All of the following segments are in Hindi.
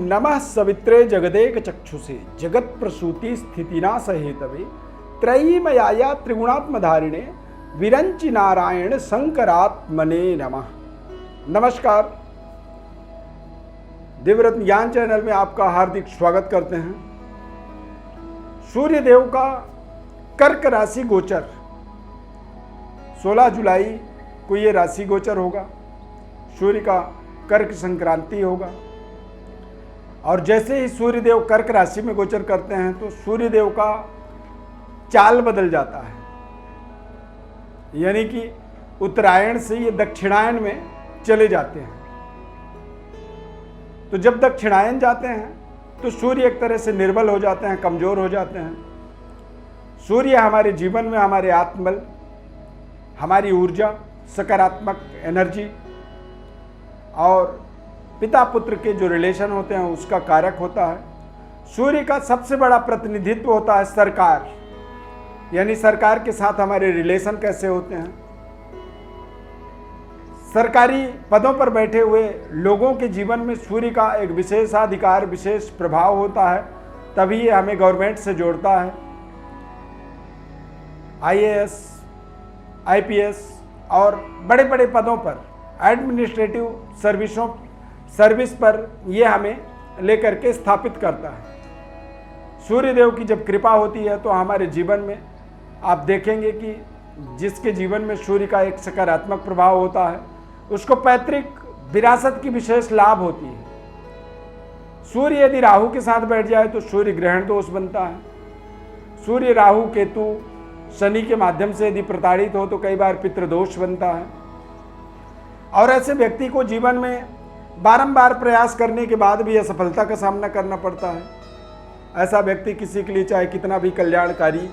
नमः सवित्रे जगदेक चक्षुषे जगत प्रसूति स्थितिनाश हेतवे त्रयीमयाया त्रिगुणात्मधारिणे विरंचि नारायण शंकरात्मने नमः। नमस्कार, दिव्यरत्न ज्ञान चैनल में आपका हार्दिक स्वागत करते हैं। सूर्य देव का कर्क राशि गोचर 16 जुलाई को ये राशि गोचर होगा। सूर्य का कर्क संक्रांति होगा और जैसे ही सूर्य देव कर्क राशि में गोचर करते हैं तो सूर्य देव का चाल बदल जाता है, यानी कि उत्तरायण से ये दक्षिणायन में चले जाते हैं। तो जब दक्षिणायन जाते हैं तो सूर्य एक तरह से निर्बल हो जाते हैं, कमजोर हो जाते हैं। सूर्य हमारे जीवन में हमारे आत्मबल, हमारी ऊर्जा, सकारात्मक एनर्जी और पिता पुत्र के जो रिलेशन होते हैं उसका कारक होता है। सूर्य का सबसे बड़ा प्रतिनिधित्व होता है सरकार, यानी सरकार के साथ हमारे रिलेशन कैसे होते हैं। सरकारी पदों पर बैठे हुए लोगों के जीवन में सूर्य का एक विशेषाधिकार, विशेष प्रभाव होता है, तभी ये हमें गवर्नमेंट से जोड़ता है। आईएएस, आईपीएस और बड़े बड़े पदों पर, एडमिनिस्ट्रेटिव सर्विस पर ये हमें लेकर के स्थापित करता है। सूर्य देव की जब कृपा होती है तो हमारे जीवन में आप देखेंगे कि जिसके जीवन में सूर्य का एक सकारात्मक प्रभाव होता है उसको पैतृक विरासत की विशेष लाभ होती है। सूर्य यदि राहु के साथ बैठ जाए तो सूर्य ग्रहण दोष बनता है। सूर्य राहु केतु शनि के माध्यम से यदि प्रताड़ित हो तो कई बार पितृदोष बनता है और ऐसे व्यक्ति को जीवन में बारंबार प्रयास करने के बाद भी असफलता का सामना करना पड़ता है। ऐसा व्यक्ति किसी के लिए चाहे कितना भी कल्याणकारी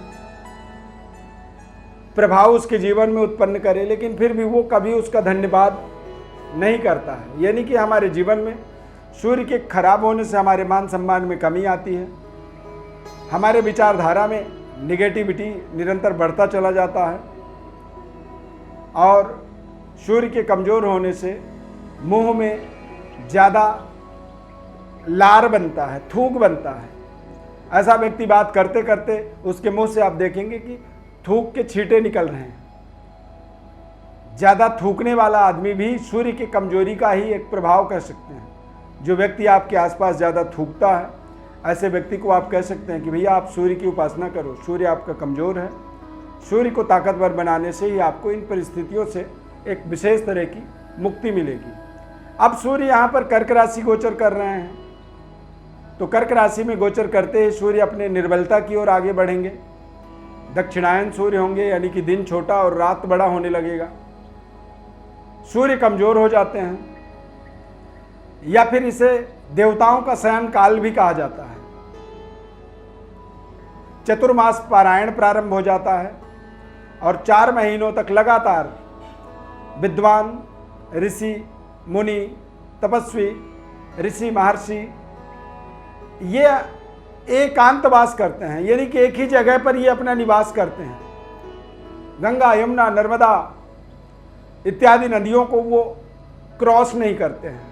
प्रभाव उसके जीवन में उत्पन्न करे, लेकिन फिर भी वो कभी उसका धन्यवाद नहीं करता है। यानी कि हमारे जीवन में सूर्य के खराब होने से हमारे मान सम्मान में कमी आती है, हमारे विचारधारा में निगेटिविटी निरंतर बढ़ता चला जाता है और सूर्य के कमज़ोर होने से मुंह में ज़्यादा लार बनता है, थूक बनता है। ऐसा व्यक्ति बात करते करते उसके मुंह से आप देखेंगे कि थूक के छींटे निकल रहे हैं। ज़्यादा थूकने वाला आदमी भी सूर्य की कमजोरी का ही एक प्रभाव कह सकते हैं। जो व्यक्ति आपके आसपास ज़्यादा थूकता है, ऐसे व्यक्ति को आप कह सकते हैं कि भैया आप सूर्य की उपासना करो, सूर्य आपका कमज़ोर है। सूर्य को ताकतवर बनाने से ही आपको इन परिस्थितियों से एक विशेष तरह की मुक्ति मिलेगी। अब सूर्य यहाँ पर कर्क राशि गोचर कर रहे हैं, तो कर्क राशि में गोचर करते ही सूर्य अपने निर्बलता की ओर आगे बढ़ेंगे। दक्षिणायन सूर्य होंगे, यानी कि दिन छोटा और रात बड़ा होने लगेगा। सूर्य कमजोर हो जाते हैं, या फिर इसे देवताओं का शयन काल भी कहा जाता है। चतुर्मास पारायण प्रारंभ हो जाता है और 4 महीनों तक लगातार विद्वान, ऋषि, मुनि, तपस्वी, ऋषि, महर्षि ये एकांतवास करते हैं, यानी कि एक ही जगह पर ये अपना निवास करते हैं। गंगा, यमुना, नर्मदा इत्यादि नदियों को वो क्रॉस नहीं करते हैं।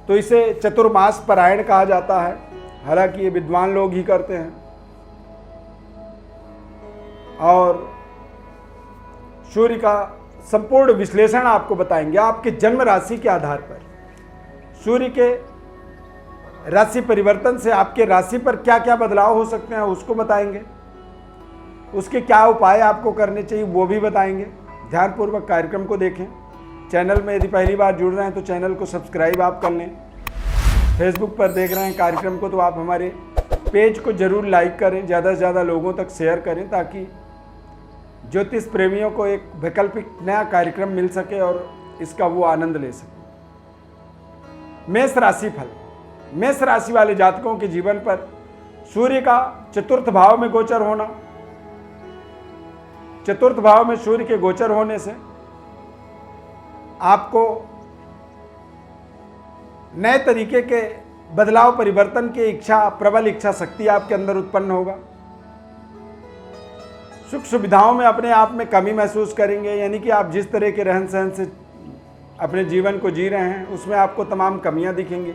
तो इसे चतुर्मास पारायण कहा जाता है। हालांकि ये विद्वान लोग ही करते हैं। और सूर्य का संपूर्ण विश्लेषण आपको बताएंगे आपके जन्म राशि के आधार पर। सूर्य के राशि परिवर्तन से आपके राशि पर क्या क्या बदलाव हो सकते हैं उसको बताएंगे। उसके क्या उपाय आपको करने चाहिए वो भी बताएंगे। ध्यानपूर्वक कार्यक्रम को देखें। चैनल में यदि पहली बार जुड़ रहे हैं तो चैनल को सब्सक्राइब आप कर लें। फेसबुक पर देख रहे हैं कार्यक्रम को तो आप हमारे पेज को जरूर लाइक करें, ज़्यादा से ज़्यादा लोगों तक शेयर करें, ताकि ज्योतिष प्रेमियों को एक वैकल्पिक नया कार्यक्रम मिल सके और इसका वो आनंद ले सके। मेष राशि फल। मेष राशि वाले जातकों के जीवन पर सूर्य का चतुर्थ भाव में गोचर होना, चतुर्थ भाव में सूर्य के गोचर होने से आपको नए तरीके के बदलाव, परिवर्तन की इच्छा, प्रबल इच्छा शक्ति आपके अंदर उत्पन्न होगा। सुख सुविधाओं में अपने आप में कमी महसूस करेंगे, यानी कि आप जिस तरह के रहन सहन से अपने जीवन को जी रहे हैं उसमें आपको तमाम कमियां दिखेंगी।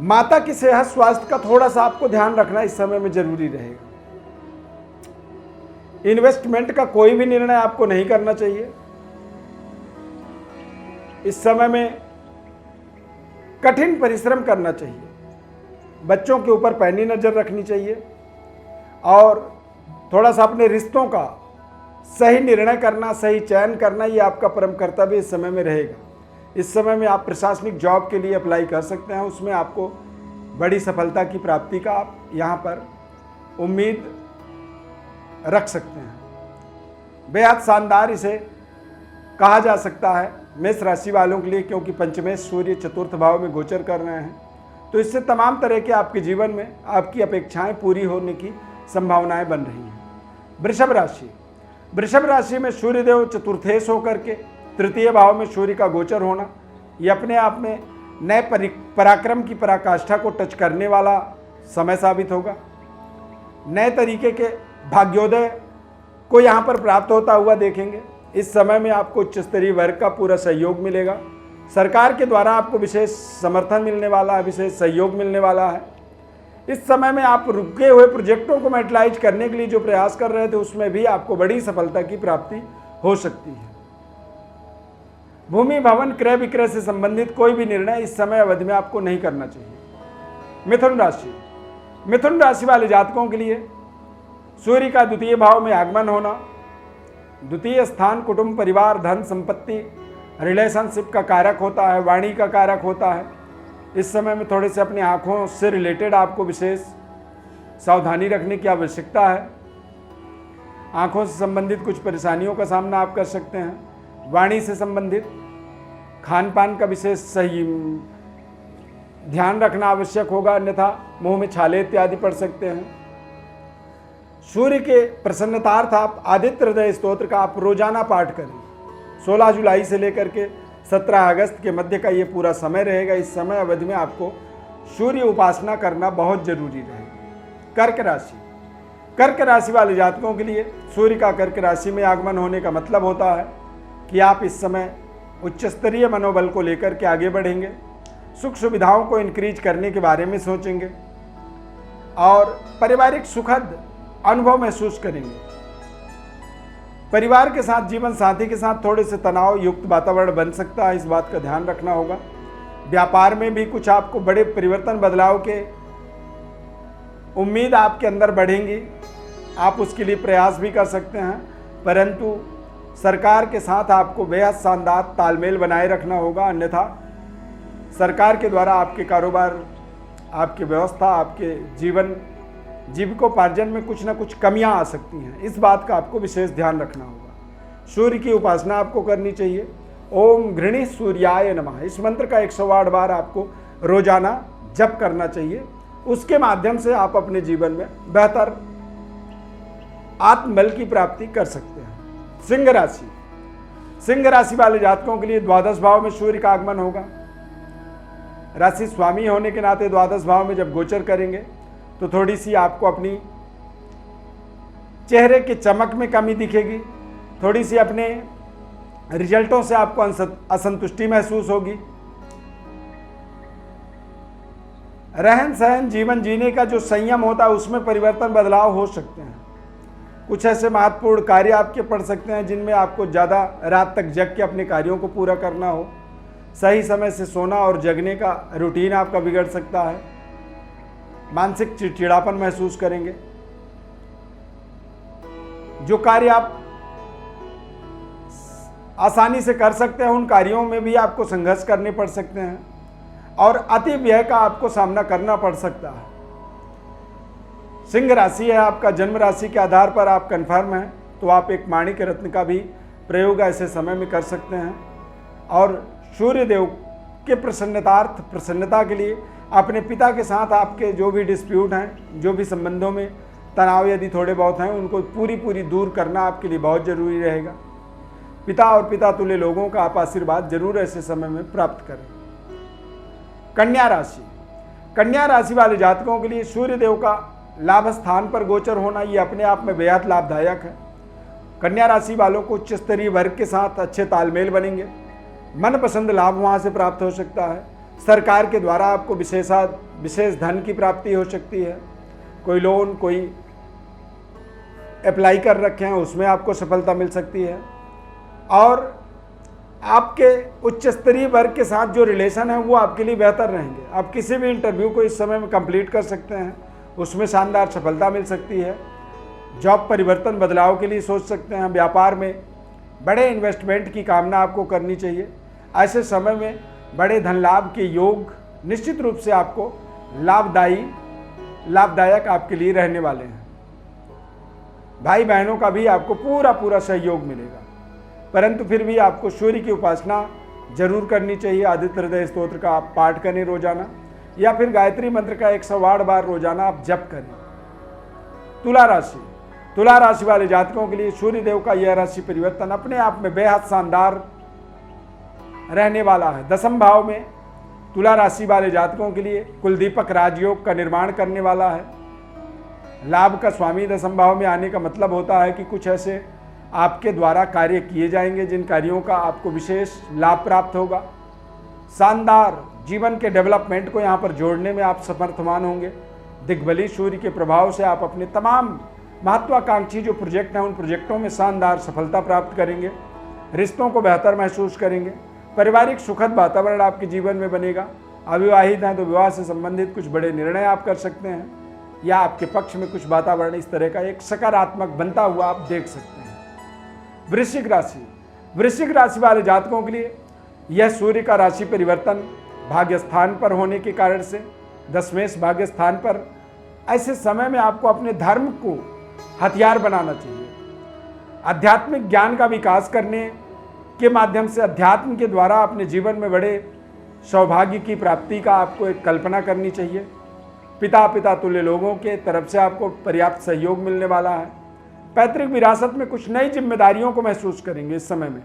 माता की सेहत स्वास्थ्य का थोड़ा सा आपको ध्यान रखना इस समय में जरूरी रहेगा। इन्वेस्टमेंट का कोई भी निर्णय आपको नहीं करना चाहिए। इस समय में कठिन परिश्रम करना चाहिए। बच्चों के ऊपर पैनी नजर रखनी चाहिए और थोड़ा सा अपने रिश्तों का सही निर्णय करना, सही चयन करना, ये आपका परम कर्तव्य इस समय में रहेगा। इस समय में आप प्रशासनिक जॉब के लिए अप्लाई कर सकते हैं, उसमें आपको बड़ी सफलता की प्राप्ति का आप यहाँ पर उम्मीद रख सकते हैं। बेहद शानदार इसे कहा जा सकता है मेष राशि वालों के लिए, क्योंकि पंचमेश सूर्य चतुर्थ भाव में गोचर कर रहे हैं, तो इससे तमाम तरह के आपके जीवन में आपकी अपेक्षाएं पूरी होने की संभावनाएं बन रही हैं। वृषभ राशि, वृषभ राशि में सूर्यदेव चतुर्थेश होकर के तृतीय भाव में सूर्य का गोचर होना, ये अपने आप में नए पराक्रम की पराकाष्ठा को टच करने वाला समय साबित होगा। नए तरीके के भाग्योदय को यहाँ पर प्राप्त होता हुआ देखेंगे। इस समय में आपको उच्च स्तरीय वर्ग का पूरा सहयोग मिलेगा। सरकार के द्वारा आपको विशेष समर्थन मिलने वाला है, विशेष सहयोग मिलने वाला है। इस समय में आप रुके हुए प्रोजेक्टों को मैटेरियलाइज करने के लिए जो प्रयास कर रहे थे उसमें भी आपको बड़ी सफलता की प्राप्ति हो सकती है। भूमि भवन क्रय विक्रय से संबंधित कोई भी निर्णय इस समय अवधि में आपको नहीं करना चाहिए। मिथुन राशि, मिथुन राशि वाले जातकों के लिए सूर्य का द्वितीय भाव में आगमन होना, द्वितीय स्थान कुटुंब परिवार धन संपत्ति रिलेशनशिप का कारक होता है, वाणी का कारक होता है। इस समय में थोड़े से अपनी आँखों से रिलेटेड आपको विशेष सावधानी रखने की आवश्यकता है। आँखों से संबंधित कुछ परेशानियों का सामना आप कर सकते हैं। वाणी से संबंधित खान पान का विशेष सही ध्यान रखना आवश्यक होगा, अन्यथा मुंह में छाले इत्यादि पड़ सकते हैं। सूर्य के प्रसन्नतार्थ आप आदित्य हृदय स्तोत्र का आप रोजाना पाठ करें। 16 जुलाई से लेकर के 17 अगस्त के मध्य का ये पूरा समय रहेगा। इस समय अवधि में आपको सूर्य उपासना करना बहुत जरूरी रहेगा। कर्क राशि, कर्क राशि वाले जातकों के लिए सूर्य का कर्क राशि में आगमन होने का मतलब होता है कि आप इस समय उच्च स्तरीय मनोबल को लेकर के आगे बढ़ेंगे, सुख सुविधाओं को इंक्रीज करने के बारे में सोचेंगे और पारिवारिक सुखद अनुभव महसूस करेंगे। परिवार के साथ, जीवन साथी के साथ थोड़े से तनाव युक्त वातावरण बन सकता है, इस बात का ध्यान रखना होगा। व्यापार में भी कुछ आपको बड़े परिवर्तन बदलाव के उम्मीद आपके अंदर बढ़ेंगी, आप उसके लिए प्रयास भी कर सकते हैं, परंतु सरकार के साथ आपको बेहद शानदार तालमेल बनाए रखना होगा, अन्यथा सरकार के द्वारा आपके कारोबार, आपकी व्यवस्था, आपके जीविकोपार्जन में कुछ ना कुछ कमियां आ सकती हैं। इस बात का आपको विशेष ध्यान रखना होगा। सूर्य की उपासना आपको करनी चाहिए। ओम घृणी सूर्याय नमः, इस मंत्र का 108 बार आपको रोजाना जप करना चाहिए। उसके माध्यम से आप अपने जीवन में बेहतर आत्मबल की प्राप्ति कर सकते हैं। सिंह राशि, सिंह राशि वाले जातकों के लिए द्वादश भाव में सूर्य का आगमन होगा। राशि स्वामी होने के नाते द्वादश भाव में जब गोचर करेंगे तो थोड़ी सी आपको अपनी चेहरे के चमक में कमी दिखेगी, थोड़ी सी अपने रिजल्टों से आपको असंतुष्टि महसूस होगी। रहन सहन, जीवन जीने का जो संयम होता है उसमें परिवर्तन बदलाव हो सकते हैं। कुछ ऐसे महत्वपूर्ण कार्य आपके पड़ सकते हैं जिनमें आपको ज़्यादा रात तक जग के अपने कार्यों को पूरा करना हो। सही समय से सोना और जगने का रूटीन आपका बिगड़ सकता है। मानसिक चिड़चिड़ापन महसूस करेंगे। जो कार्य आप आसानी से कर सकते हैं उन कार्यों में भी आपको संघर्ष करने पड़ सकते हैं और अति व्यय का आपको सामना करना पड़ सकता है। सिंह राशि है आपका, जन्म राशि के आधार पर आप कंफर्म हैं तो आप एक माणिक्य रत्न का भी प्रयोग ऐसे समय में कर सकते हैं और सूर्य देव के प्रसन्नता के लिए अपने पिता के साथ आपके जो भी डिस्प्यूट हैं, जो भी संबंधों में तनाव यदि थोड़े बहुत हैं, उनको पूरी दूर करना आपके लिए बहुत जरूरी रहेगा। पिता और पिता तुल्य लोगों का आप आशीर्वाद जरूर ऐसे समय में प्राप्त करें। कन्या राशि, कन्या राशि वाले जातकों के लिए सूर्य देव का लाभ स्थान पर गोचर होना ये अपने आप में बेहद लाभदायक है। कन्या राशि वालों को उच्च स्तरीय वर्ग के साथ अच्छे तालमेल बनेंगे, मनपसंद लाभ वहाँ से प्राप्त हो सकता है। सरकार के द्वारा आपको विशेष धन की प्राप्ति हो सकती है। कोई लोन कोई अप्लाई कर रखे हैं उसमें आपको सफलता मिल सकती है। और आपके उच्च स्तरीय वर्ग के साथ जो रिलेशन है वो आपके लिए बेहतर रहेंगे। आप किसी भी इंटरव्यू को इस समय में कंप्लीट कर सकते हैं, उसमें शानदार सफलता मिल सकती है। जॉब परिवर्तन बदलाव के लिए सोच सकते हैं। व्यापार में बड़े इन्वेस्टमेंट की कामना आपको करनी चाहिए। ऐसे समय में बड़े धन लाभ के योग निश्चित रूप से आपको लाभदायक आपके लिए रहने वाले हैं। भाई बहनों का भी आपको पूरा सहयोग मिलेगा, परंतु फिर भी आपको सूर्य की उपासना जरूर करनी चाहिए। आदित्य हृदय स्तोत्र का आप पाठ करें रोजाना, या फिर गायत्री मंत्र का 108 बार रोजाना आप जप करें। तुला राशि वाले जातकों के लिए सूर्य देव का यह राशि परिवर्तन अपने आप में बेहद शानदार रहने वाला है। 10वें भाव में तुला राशि वाले जातकों के लिए कुलदीपक राजयोग का निर्माण करने वाला है। लाभ का स्वामी 10वें भाव में आने का मतलब होता है कि कुछ ऐसे आपके द्वारा कार्य किए जाएंगे जिन कार्यों का आपको विशेष लाभ प्राप्त होगा। शानदार जीवन के डेवलपमेंट को यहाँ पर जोड़ने में आप समर्थवान होंगे। दिग्बली सूर्य के प्रभाव से आप अपने तमाम महत्वाकांक्षी जो प्रोजेक्ट हैं उन प्रोजेक्टों में शानदार सफलता प्राप्त करेंगे। रिश्तों को बेहतर महसूस करेंगे। पारिवारिक सुखद वातावरण आपके जीवन में बनेगा। अविवाहित हैं तो विवाह से संबंधित कुछ बड़े निर्णय आप कर सकते हैं, या आपके पक्ष में कुछ वातावरण इस तरह का एक सकारात्मक बनता हुआ आप देख सकते हैं। वृश्चिक राशि वाले जातकों के लिए यह सूर्य का राशि परिवर्तन भाग्य स्थान पर होने के कारण से 10वें भाग्य स्थान पर, ऐसे समय में आपको अपने धर्म को हथियार बनाना चाहिए। आध्यात्मिक ज्ञान का विकास करने के माध्यम से अध्यात्म के द्वारा अपने जीवन में बड़े सौभाग्य की प्राप्ति का आपको एक कल्पना करनी चाहिए। पिता तुल्य लोगों के तरफ से आपको पर्याप्त सहयोग मिलने वाला है। पैतृक विरासत में कुछ नई जिम्मेदारियों को महसूस करेंगे। इस समय में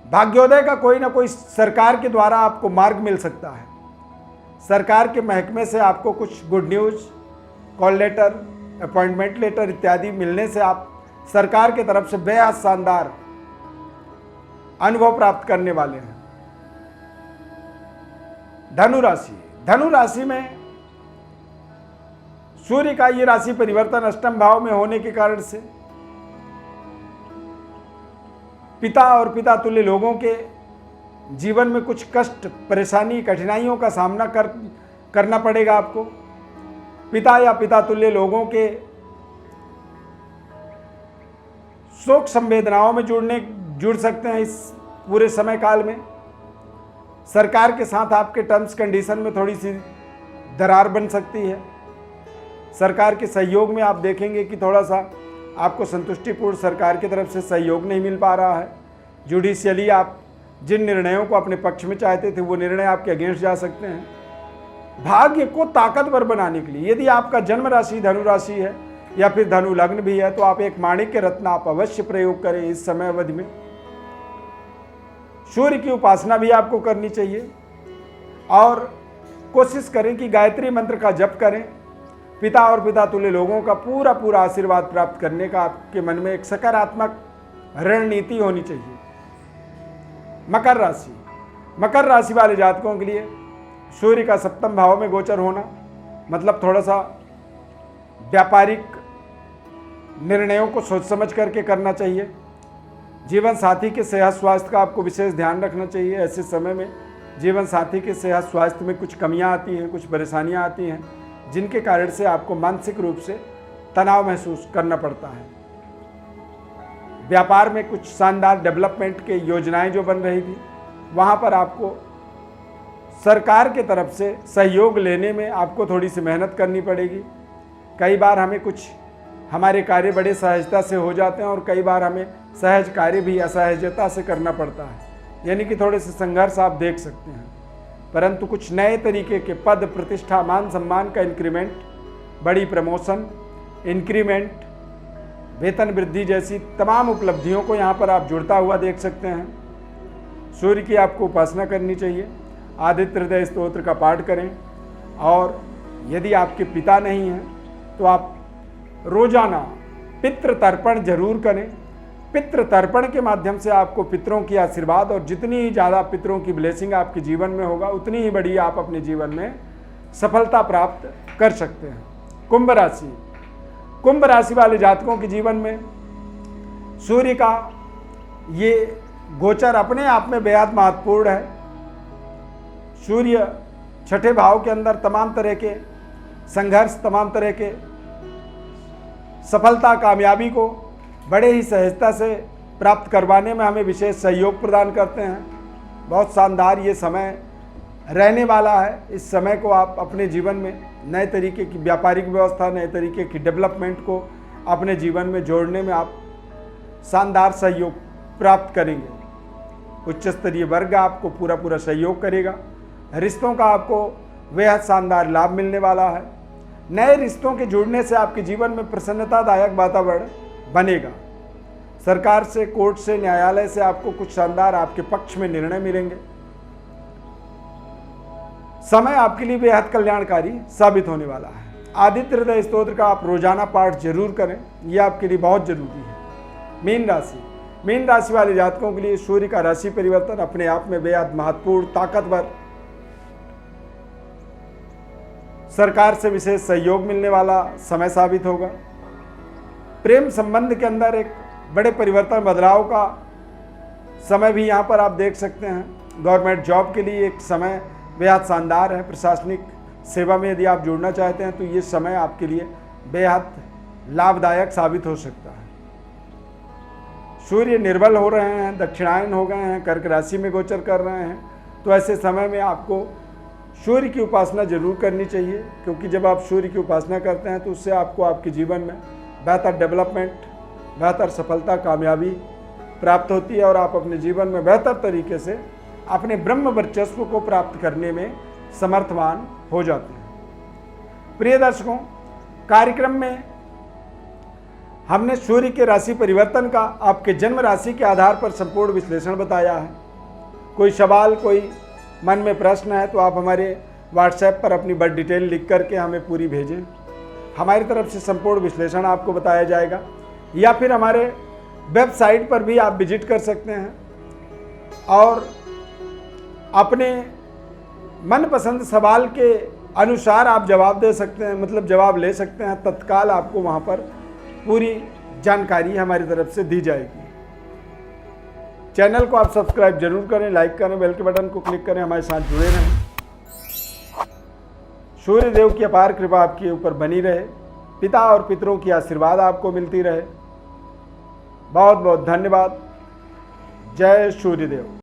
भाग्योदय का कोई ना कोई सरकार के द्वारा आपको मार्ग मिल सकता है। सरकार के महकमे से आपको कुछ good news, call letter, appointment letter इत्यादि मिलने से आप सरकार के तरफ से बेहद शानदार अनुभव प्राप्त करने वाले हैं। धनु राशि में सूर्य का ये राशि परिवर्तन 8वें भाव में होने के कारण से पिता और पिता तुल्य लोगों के जीवन में कुछ कष्ट, परेशानी, कठिनाइयों का सामना करना पड़ेगा आपको। पिता या पिता तुल्य लोगों के शोक संवेदनाओं में जुड़ सकते हैं। इस पूरे समय काल में सरकार के साथ आपके टर्म्स कंडीशन में थोड़ी सी दरार बन सकती है। सरकार के सहयोग में आप देखेंगे कि थोड़ा सा आपको संतुष्टिपूर्ण सरकार की तरफ से सहयोग नहीं मिल पा रहा है। जुडिशियली आप जिन निर्णयों को अपने पक्ष में चाहते थे वो निर्णय आपके अगेंस्ट जा सकते हैं। भाग्य को ताकतवर बनाने के लिए यदि आपका जन्म राशि धनु राशि है या फिर धनु लग्न भी है तो आप एक माणिक्य रत्न आप अवश्य प्रयोग करें। इस समय अवधि में सूर्य की उपासना भी आपको करनी चाहिए और कोशिश करें कि गायत्री मंत्र का जप करें। पिता और पिता तुल्य लोगों का पूरा आशीर्वाद प्राप्त करने का आपके मन में एक सकारात्मक रणनीति होनी चाहिए। मकर राशि वाले जातकों के लिए सूर्य का 7वें भाव में गोचर होना मतलब थोड़ा सा व्यापारिक निर्णयों को सोच समझ करके करना चाहिए। जीवन साथी के सेहत स्वास्थ्य का आपको विशेष ध्यान रखना चाहिए। ऐसे समय में जीवन साथी के सेहत स्वास्थ्य में कुछ कमियां आती हैं, कुछ परेशानियां आती हैं, जिनके कारण से आपको मानसिक रूप से तनाव महसूस करना पड़ता है। व्यापार में कुछ शानदार डेवलपमेंट के योजनाएं जो बन रही थी वहां पर आपको सरकार के तरफ से सहयोग लेने में आपको थोड़ी सी मेहनत करनी पड़ेगी। कई बार हमारे कार्य बड़े सहजता से हो जाते हैं और कई बार हमें सहज कार्य भी असहजता से करना पड़ता है, यानी कि थोड़े से संघर्ष आप देख सकते हैं। परंतु कुछ नए तरीके के पद, प्रतिष्ठा, मान सम्मान का इंक्रीमेंट, बड़ी प्रमोशन, इंक्रीमेंट, वेतन वृद्धि जैसी तमाम उपलब्धियों को यहाँ पर आप जुड़ता हुआ देख सकते हैं। सूर्य की आपको उपासना करनी चाहिए। आदित्य हृदय स्तोत्र का पाठ करें और यदि आपके पिता नहीं हैं तो आप रोजाना पितृ तर्पण जरूर करें। पितृ तर्पण के माध्यम से आपको पितरों की आशीर्वाद और जितनी ही ज़्यादा पितरों की ब्लेसिंग आपके जीवन में होगा उतनी ही बड़ी आप अपने जीवन में सफलता प्राप्त कर सकते हैं। कुंभ राशि, कुंभ राशि वाले जातकों के जीवन में सूर्य का ये गोचर अपने आप में बेहद महत्वपूर्ण है। सूर्य छठे भाव के अंदर तमाम तरह के संघर्ष, तमाम तरह के सफलता, कामयाबी को बड़े ही सहजता से प्राप्त करवाने में हमें विशेष सहयोग प्रदान करते हैं। बहुत शानदार ये समय रहने वाला है। इस समय को आप अपने जीवन में नए तरीके की व्यापारिक व्यवस्था, नए तरीके की डेवलपमेंट को अपने जीवन में जोड़ने में आप शानदार सहयोग प्राप्त करेंगे। उच्च स्तरीय वर्ग आपको पूरा सहयोग करेगा। रिश्तों का आपको बेहद शानदार लाभ मिलने वाला है। नए रिश्तों के जुड़ने से आपके जीवन में प्रसन्नतादायक वातावरण बनेगा। सरकार से, कोर्ट से, न्यायालय से आपको कुछ शानदार आपके पक्ष में निर्णय मिलेंगे। समय आपके लिए बेहद कल्याणकारी साबित होने वाला है। आदित्य हृदय स्तोत्र का आप रोजाना पाठ जरूर करें, यह आपके लिए बहुत जरूरी है। मीन राशि, मीन राशि वाले जातकों के लिए सूर्य का राशि परिवर्तन अपने आप में बेहद महत्वपूर्ण, ताकतवर, सरकार से विशेष सहयोग मिलने वाला समय साबित होगा। प्रेम संबंध के अंदर एक बड़े परिवर्तन, बदलाव का समय भी यहाँ पर आप देख सकते हैं। गवर्नमेंट जॉब के लिए एक समय बेहद शानदार है। प्रशासनिक सेवा में यदि आप जुड़ना चाहते हैं तो ये समय आपके लिए बेहद लाभदायक साबित हो सकता है। सूर्य निर्बल हो रहे हैं, दक्षिणायन हो गए हैं, कर्क राशि में गोचर कर रहे हैं, तो ऐसे समय में आपको सूर्य की उपासना जरूर करनी चाहिए, क्योंकि जब आप सूर्य की उपासना करते हैं तो उससे आपको आपके जीवन में बेहतर डेवलपमेंट, बेहतर सफलता, कामयाबी प्राप्त होती है और आप अपने जीवन में बेहतर तरीके से अपने ब्रह्म वर्चस्व को प्राप्त करने में समर्थवान हो जाते हैं। प्रिय दर्शकों, कार्यक्रम में हमने सूर्य के राशि परिवर्तन का आपके जन्म राशि के आधार पर संपूर्ण विश्लेषण बताया है। कोई सवाल, कोई मन में प्रश्न है तो आप हमारे व्हाट्सएप पर अपनी बर्थ डिटेल लिख करके हमें पूरी भेजें। हमारी तरफ से संपूर्ण विश्लेषण आपको बताया जाएगा, या फिर हमारे वेबसाइट पर भी आप विजिट कर सकते हैं और अपने मनपसंद सवाल के अनुसार आप जवाब दे सकते हैं, मतलब जवाब ले सकते हैं। तत्काल आपको वहाँ पर पूरी जानकारी हमारी तरफ से दी जाएगी। चैनल को आप सब्सक्राइब जरूर करें, लाइक करें, बेल के बटन को क्लिक करें, हमारे साथ जुड़े रहें। सूर्य देव की अपार कृपा आपके ऊपर बनी रहे, पिता और पितरों की आशीर्वाद आपको मिलती रहे। बहुत बहुत धन्यवाद। जय सूर्यदेव।